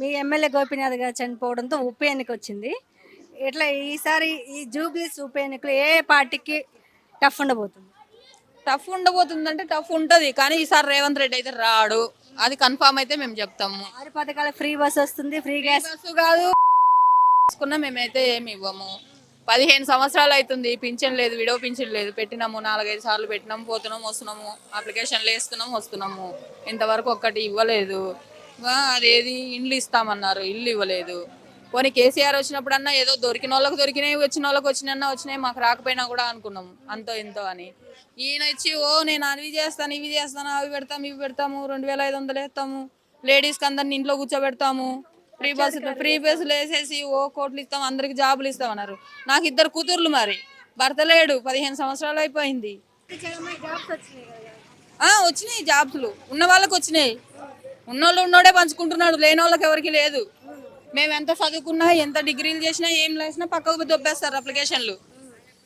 మీ MLA Gopinath గారు చనిపోవడంతో ఉప ఎన్నిక వచ్చింది. ఇట్లా ఈసారి ఈ జూబ్లీస్ ఉప ఎన్నికలు ఏ పార్టీకి టఫ్ ఉండబోతుంది? టఫ్ ఉండబోతుందంటే టఫ్ ఉంటది, కానీ ఈసారి రేవంత్ రెడ్డి అయితే రాడు. అది కన్ఫామ్ అయితే మేము చెప్తాము. 6 పథకాల ఫ్రీ బస్ వస్తుంది, ఫ్రీ గ్యాస్. బస్సు కాదు తీసుకున్నా మేమైతే ఏమి ఇవ్వము. 15 సంవత్సరాలు అవుతుంది, పింఛన్ లేదు, విడవ పింఛన్ లేదు. పెట్టినాము 4-5 సార్లు పెట్టినాము, పోతున్నాము వస్తున్నాము, అప్లికేషన్లు వేస్తున్నాము వస్తున్నాము. ఇంతవరకు ఒక్కటి ఇవ్వలేదు. అదేది ఇండ్లు ఇస్తామన్నారు, ఇల్లు ఇవ్వలేదు. పోనీ కేసీఆర్ వచ్చినప్పుడన్నా ఏదో దొరికిన వాళ్ళకి దొరికినాయి, వచ్చిన వాళ్ళకి వచ్చినాయి, మాకు రాకపోయినా కూడా అనుకున్నాము అంతో ఇంతో అని. ఈయన వచ్చి నేను అవి చేస్తాను ఇవి చేస్తాను, అవి పెడతాము ఇవి పెడతాము, 2500 వేస్తాము, లేడీస్కి అందరిని ఇంట్లో కూర్చోబెడతాము, ఫ్రీ బస్సులు వేసేసి కోట్లు ఇస్తాం, అందరికి జాబులు ఇస్తామన్నారు. నాకు 2 కూతుర్లు, మరి భర్త లేడు, 15 సంవత్సరాలు అయిపోయింది. వచ్చినాయి జాబ్స్లు, ఉన్న వాళ్ళకి వచ్చినాయి. ఉన్నోళ్ళు ఉన్నోడే పంచుకుంటున్నాడు, లేని వాళ్ళకి ఎవరికి లేదు. మేము ఎంత చదువుకున్నా ఎంత డిగ్రీలు చేసినా ఏం చేసినా పక్కకు దొబ్బేస్తారు అప్లికేషన్లు.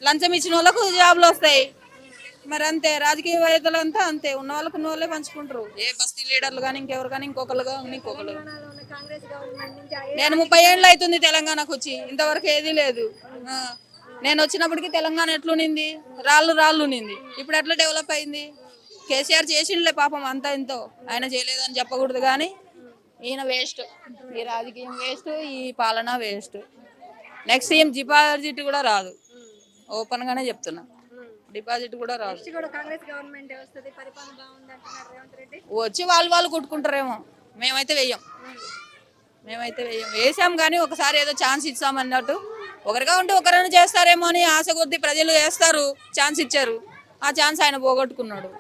లంచం ఇచ్చిన వాళ్ళకు జాబులు వస్తాయి. మరి అంతే, రాజకీయవేత్తలు అంతా అంతే, ఉన్న వాళ్ళకు ఉన్న వాళ్ళే పంచుకుంటారు. ఏ బస్తీ లీడర్లు కానీ ఇంకెవరు కానీ ఇంకొకరు నేను 30 ఏళ్ళు అవుతుంది తెలంగాణకు వచ్చి, ఇంతవరకు ఏదీ లేదు. నేను వచ్చినప్పటికీ తెలంగాణ ఎట్లునింది, రాళ్ళు నింది. ఇప్పుడు ఎట్లా డెవలప్ అయింది? కేసీఆర్ చేసిండులే పాపం అంతా ఎంతో, ఆయన చేయలేదని చెప్పకూడదు, కానీ ఈయన వేస్ట్. ఈ రాజకీయం వేస్ట్, ఈ పాలన వేస్ట్. నెక్స్ట్ ఏం డిపాజిట్ కూడా రాదు, ఓపెన్ గానే చెప్తున్నా, డిపాజిట్ కూడా రాదు. వచ్చి వాళ్ళు కొట్టుకుంటారేమో, మేమైతే వెయ్యం. వేసాం కానీ ఒకసారి ఏదో ఛాన్స్ ఇచ్చామన్నట్టు, ఒకరిగా ఉంటే ఒకరైనా చేస్తారేమో అని ఆశ కొద్దీ ప్రజలు వేస్తారు, ఛాన్స్ ఇచ్చారు. ఆ ఛాన్స్ ఆయన పోగొట్టుకున్నాడు.